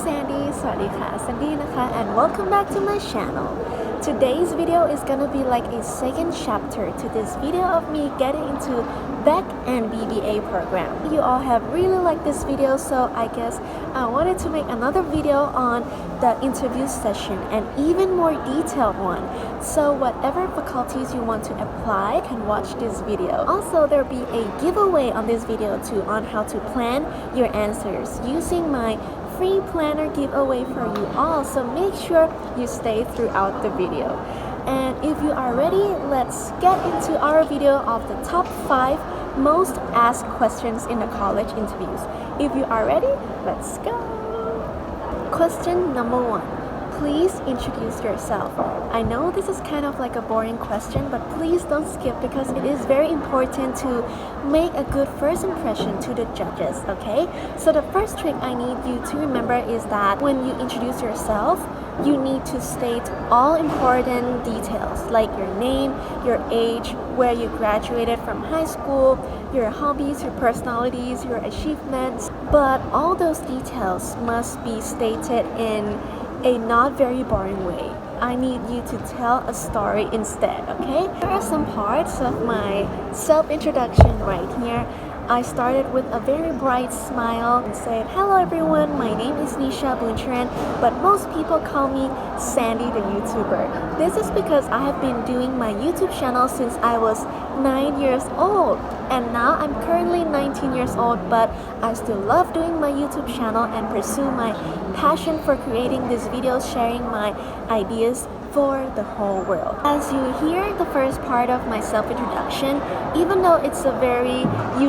Sandy สวัสดีค่ะ Sandy นะคะ and welcome back to my channel. Today's video is gonna be like a second chapter to this video of me getting into BEC and BBA program. You all have really liked this video, so I guess I wanted to make another video on the interview session and even more detailed one. So whatever faculties you want to apply can watch this video. Also, there'll be a giveaway on this video too on how to plan your answers using my free planner giveaway for you all, so make sure you stay throughout the video. And if you are ready, let's get into our video of the top 5 most asked questions in the college interviews. If you are ready, let's go. Question number 1. Please introduce yourself. I know this is kind of like a boring question, but please don't skip because it is very important to make a good first impression to the judges, okay? So the first trick I need you to remember is that when you introduce yourself, you need to state all important details like your name, your age, where you graduated from high school, your hobbies, your personalities, your achievements. But all those details must be stated in a not very boring way. I need you to tell a story instead, okay? There are some parts of my self-introduction right here. I started with a very bright smile and said, "Hello everyone, my name is Nisha Buncharan, but most people call me Sandy the YouTuber." This is because I have been doing my YouTube channel since I was 9 years old. And now I'm currently 19 years old, but I still love doing my YouTube channel and pursue my passion for creating these videos, sharing my ideas for the whole world. As you hear the first part of my self-introduction, even though it's a very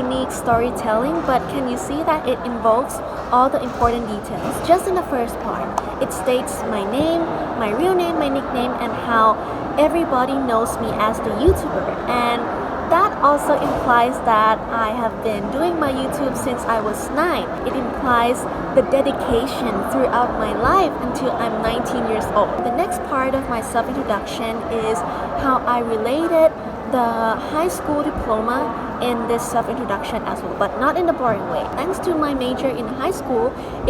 unique storytelling, but can you see that it involves all the important details? Just in the first part, it states my name, my real name, my nickname, and how everybody knows me as the YouTuber. And that also implies that I have been doing my YouTube since I was 9. It implies the dedication throughout my life until I'm 19 years old. The next part of my self-introduction is how I related the high school diploma in this self-introduction as well, but not in a boring way. Thanks to my major in high school,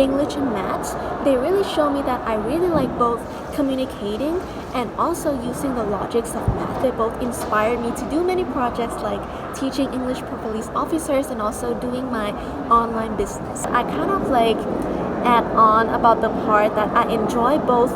English and Maths, they really show me that I really like both communicating and also using the logics of math. They both inspired me to do many projects like teaching English for police officers and also doing my online business. I kind of like add on about the part that I enjoy both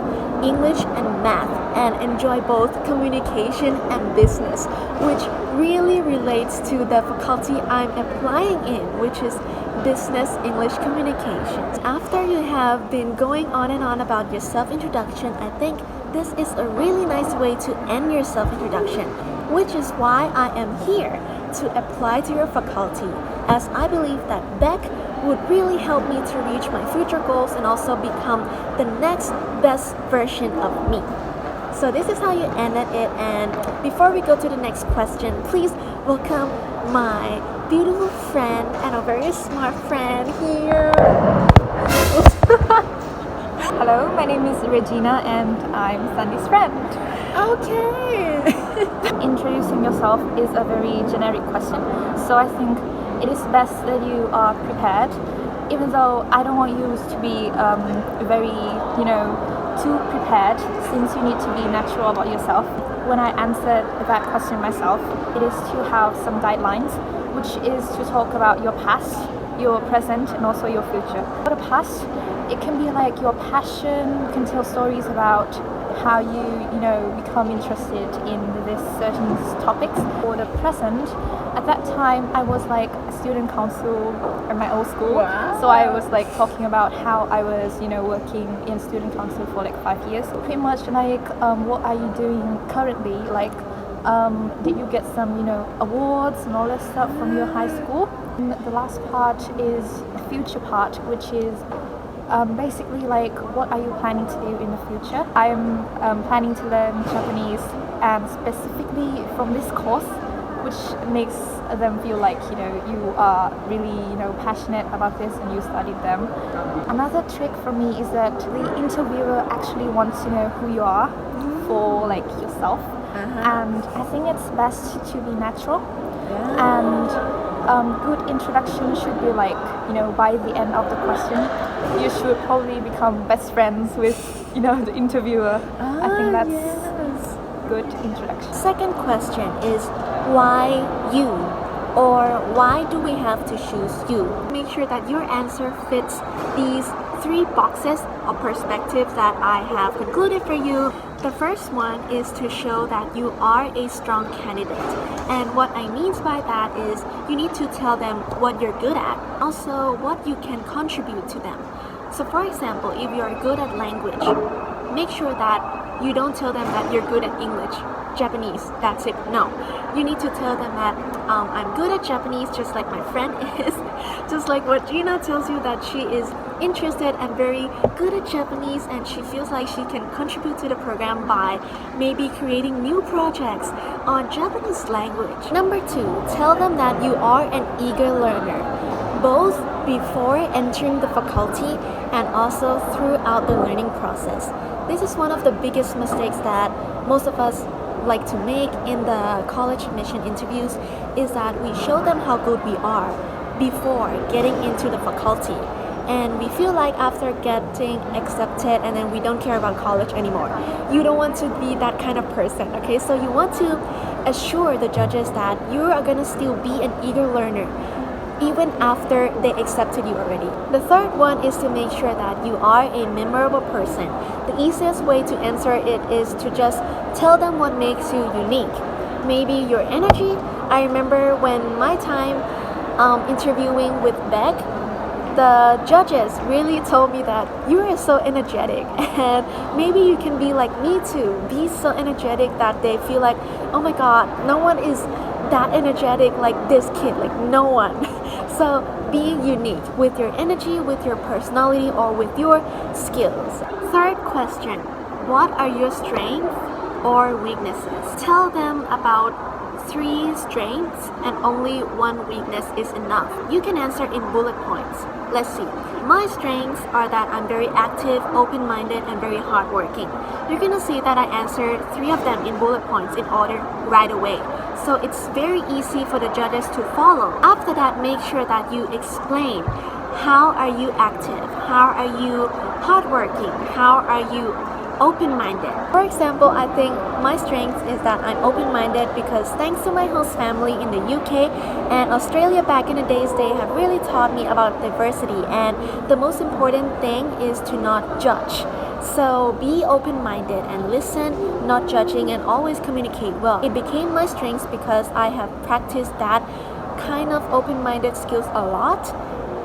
English and math and enjoy both communication and business, which really relates to the faculty I'm applying in, which is Business English Communications. After you have been going on and on about your self-introduction, I think this is a really nice way to end your self-introduction, which is why I am here to apply to your faculty, as I believe that BEC would really help me to reach my future goals and also become the next best version of me. So this is how you ended it, and before we go to the next question, please welcome my beautiful friend and a very smart friend here. Hello, my name is Regina and I'm Sandy's friend. Okay. Introducing yourself is a very generic question, so I think it is best that you are prepared, even though I don't want you to be very, too prepared, since you need to be natural about yourself. When I answered that question myself, it is to have some guidelines, which is to talk about your past, your present, and also your future. For the past, it can be like your passion. You can tell stories about how you become interested in this certain topics. For the present, at that time I was like a student council at my old school. Wow. So I was like talking about how I was working in student council for like 5 years. Pretty much like what are you doing currently, like did you get some awards and all that stuff from your high school. And the last part is the future part, which is basically like what are you planning to do in the future. I'm planning to learn Japanese, and specifically from this course, which makes them feel like you are really passionate about this and you studied them. Another trick for me is that the interviewer actually wants to know who you are for like yourself. And I think it's best to be natural. And good introduction should be like, by the end of the question, you should probably become best friends with, the interviewer. I think that's yes. good introduction. Second question is why you? Or why do we have to choose you? Make sure that your answer fits these 3 boxes of perspectives that I have concluded for you. The first one is to show that you are a strong candidate. And what I mean by that is you need to tell them what you're good at, also what you can contribute to them. So for example, if you're good at language, make sure that you don't tell them that you're good at English, Japanese, that's it. No, you need to tell them that I'm good at Japanese just like my friend is, just like what Gina tells you that she is interested and very good at Japanese and she feels like she can contribute to the program by maybe creating new projects on Japanese language. Number 2, tell them that you are an eager learner, both before entering the faculty and also throughout the learning process. This is one of the biggest mistakes that most of us like to make in the college admission interviews is that we show them how good we are before getting into the faculty. And we feel like after getting accepted and then we don't care about college anymore. You don't want to be that kind of person, okay? So you want to assure the judges that you are gonna still be an eager learner even after they accepted you already. The third one is to make sure that you are a memorable person. The easiest way to answer it is to just tell them what makes you unique. Maybe your energy. I remember when my time interviewing with Beck, the judges really told me that you are so energetic and maybe you can be like me too. Be so energetic that they feel like, oh my god, no one is that energetic like this kid, like no one. So being unique with your energy, with your personality, or with your skills. Third question, what are your strengths or weaknesses? Tell them about 3 strengths and only 1 weakness is enough. You can answer in bullet points. Let's see. My strengths are that I'm very active, open-minded, and very hardworking. You're gonna see that I answered 3 of them in bullet points in order right away. So it's very easy for the judges to follow. After that, make sure that you explain how are you active, how are you hardworking, how are you open-minded. For example, I think my strength is that I'm open-minded because thanks to my host family in the UK and Australia back in the days, they have really taught me about diversity, and the most important thing is to not judge. So be open-minded and listen, not judging, and always communicate well. It became my strength because I have practiced that kind of open-minded skills a lot,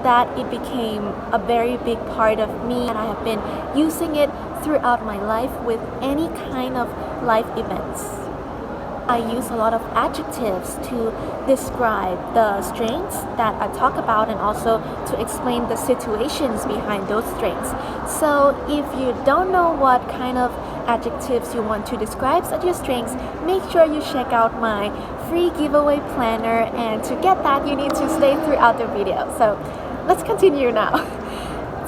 that it became a very big part of me, and I have been using it throughout my life with any kind of life events. I use a lot of adjectives to describe the strengths that I talk about and also to explain the situations behind those strengths. So if you don't know what kind of adjectives you want to describe such your strengths, make sure you check out my free giveaway planner, and to get that you need to stay throughout the video. So let's continue now.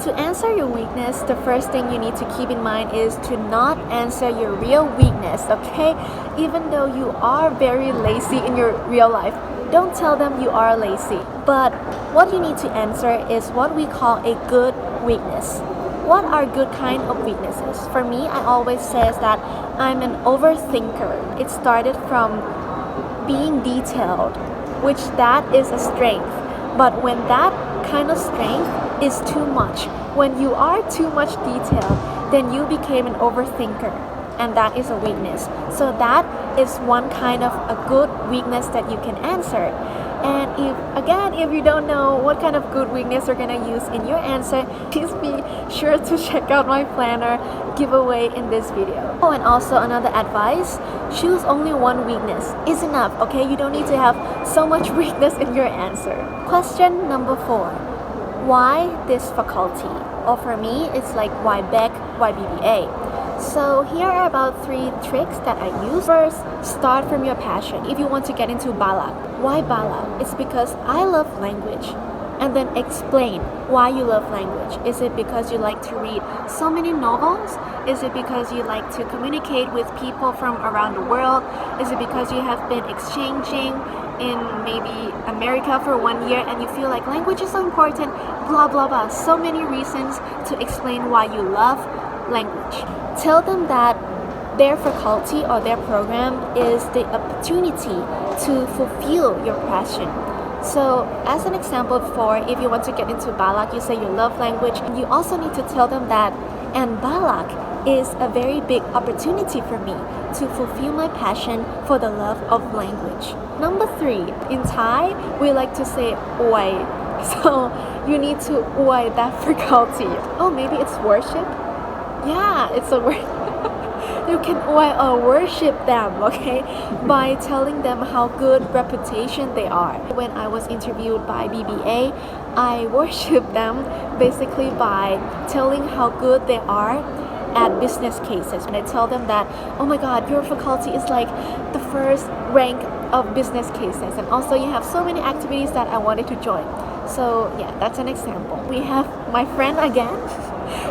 To answer your weakness, the first thing you need to keep in mind is to not answer your real weakness, okay? Even though you are very lazy in your real life, don't tell them you are lazy. But what you need to answer is what we call a good weakness. What are good kind of weaknesses? For me, I always say that I'm an overthinker. It started from being detailed, which that is a strength. But when that kind of strength is too much, when you are too much detail, then you became an overthinker, and that is a weakness. So that is one kind of a good weakness that you can answer. And if you don't know what kind of good weakness you're gonna use in your answer, please be sure to check out my planner giveaway in this video. Oh, and also another advice, choose only 1 weakness is enough, okay? You don't need to have so much weakness in your answer. Question number 4, why this faculty? Or for me, it's like why Beck, why BBA? So here are about 3 tricks that I use. First, start from your passion. If you want to get into Bala, why Bala? It's because I love language. And then explain why you love language. Is it because you like to read so many novels? Is it because you like to communicate with people from around the world? Is it because you have been exchanging in maybe America for 1 year and you feel like language is so important, blah blah blah, so many reasons to explain why you love language. Tell them that their faculty or their program is the opportunity to fulfill your passion. So as an example, for if you want to get into Balak, you say you love language, you also need to tell them that, and Balak is a very big opportunity for me to fulfill my passion for the love of language. Number 3, in Thai, we like to say oi. So you need to oi that faculty. Oh, maybe it's worship? Yeah, it's a word. You can worship them, okay, by telling them how good reputation they are. When I was interviewed by BBA, I worship them basically by telling how good they are at business cases. And I tell them that, oh my god, your faculty is like the first rank of business cases, and also you have so many activities that I wanted to join. So yeah, that's an example. We have my friend again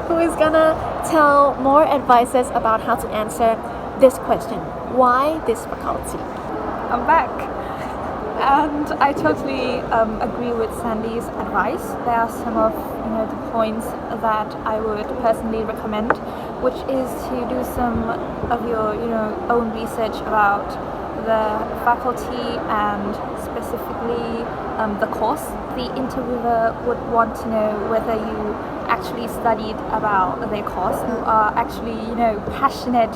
who is gonna tell more advices about how to answer this question. Why this faculty? I'm back. And I totally agree with Sandy's advice. There are some of the points that I would personally recommend, which is to do some of your own research about the faculty and specifically the course. The interviewer would want to know whether you actually studied about their course. You are actually passionate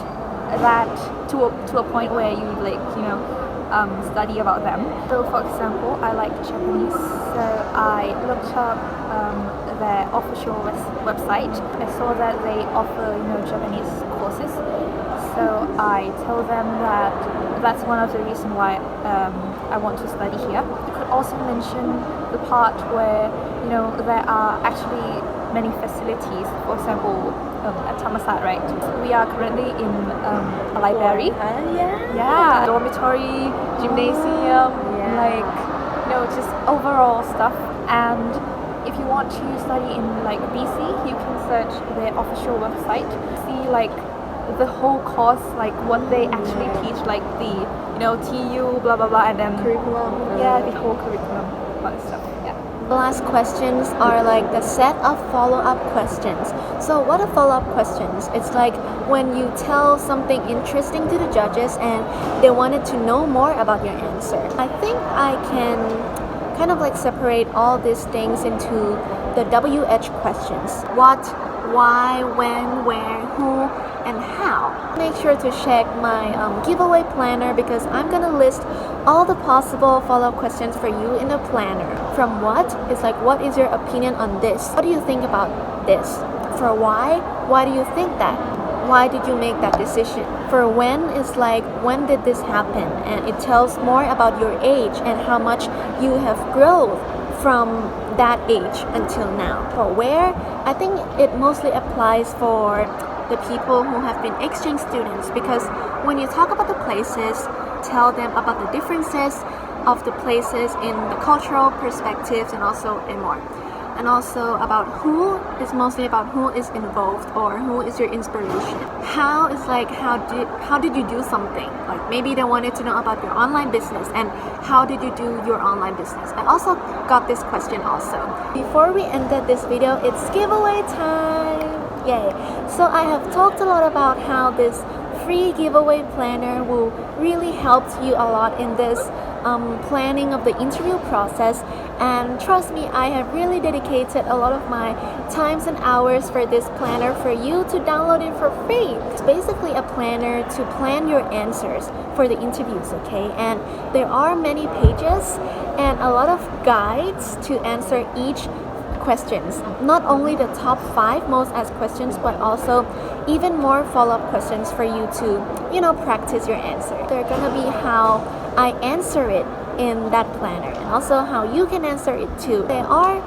that to a point where you study about them. So for example, I like Japanese, so I looked up their official website. I saw that they offer Japanese courses, so I tell them that that's one of the reasons why I want to study here. You could also mention the part where there are actually many facilities. For example, at Thรรมศาสตร right? We are currently in a library. Yeah, dormitory, gymnasium, just overall stuff. And if you want to study in BC, you can search their official website, see the whole course, what they actually teach, the TU, blah blah blah, and then Curriculum. Yeah, the whole curriculum, all that stuff. Yeah. The last questions are the set of follow-up questions. So what are follow-up questions? It's when you tell something interesting to the judges and they wanted to know more about your answer. I think I can kind of separate all these things into the WH questions. What, why, when, where, who, and how. Make sure to check my giveaway planner because I'm gonna list all the possible follow-up questions for you in the planner. From what is what is your opinion on this? What do you think about this? For why do you think that? Why did you make that decision? For when is when did this happen? And it tells more about your age and how much you have grown from that age until now. For where, I think it mostly applies for the people who have been exchange students because when you talk about the places, tell them about the differences of the places in the cultural perspectives and also more. And also about who is mostly about who is involved or who is your inspiration. How is how did you do something? Maybe they wanted to know about your online business and how did you do your online business. I also got this question also. Before we ended this video, it's giveaway time. Yay! So I have talked a lot about how this free giveaway planner will really help you a lot in this planning of the interview process, and trust me, I have really dedicated a lot of my times and hours for this planner for you to download it for free. It's basically a planner to plan your answers for the interviews, okay? And there are many pages and a lot of guides to answer each questions. Not only the top 5 most asked questions, but also even more follow-up questions for you to, practice your answer. They're gonna be how I answer it in that planner and also how you can answer it too. There are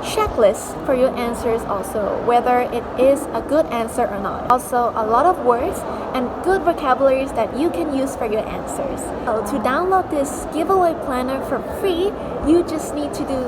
checklists for your answers also, whether it is a good answer or not. Also, a lot of words and good vocabularies that you can use for your answers. So to download this giveaway planner for free, you just need to do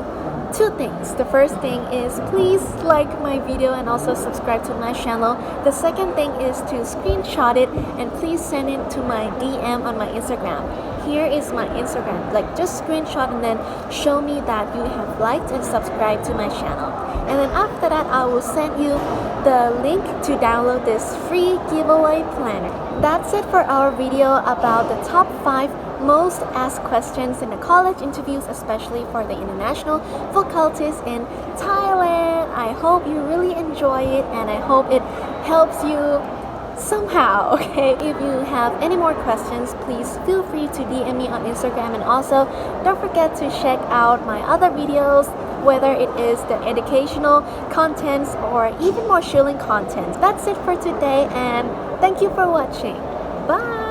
two things. The first thing is please like my video and also subscribe to my channel. The second thing is to screenshot it and please send it to my DM on my Instagram. Here is my Instagram. Like just screenshot and then show me that you have liked and subscribed to my channel. And then after that, I will send you the link to download this free giveaway planner. That's it for our video about the top 5 most asked questions in the college interviews, especially for the international faculties in Thailand. I hope you really enjoy it and I hope it helps you somehow. Okay, if you have any more questions, please feel free to DM me on Instagram, and also don't forget to check out my other videos, whether it is the educational contents or even more chilling content. That's it for today and thank you for watching. Bye.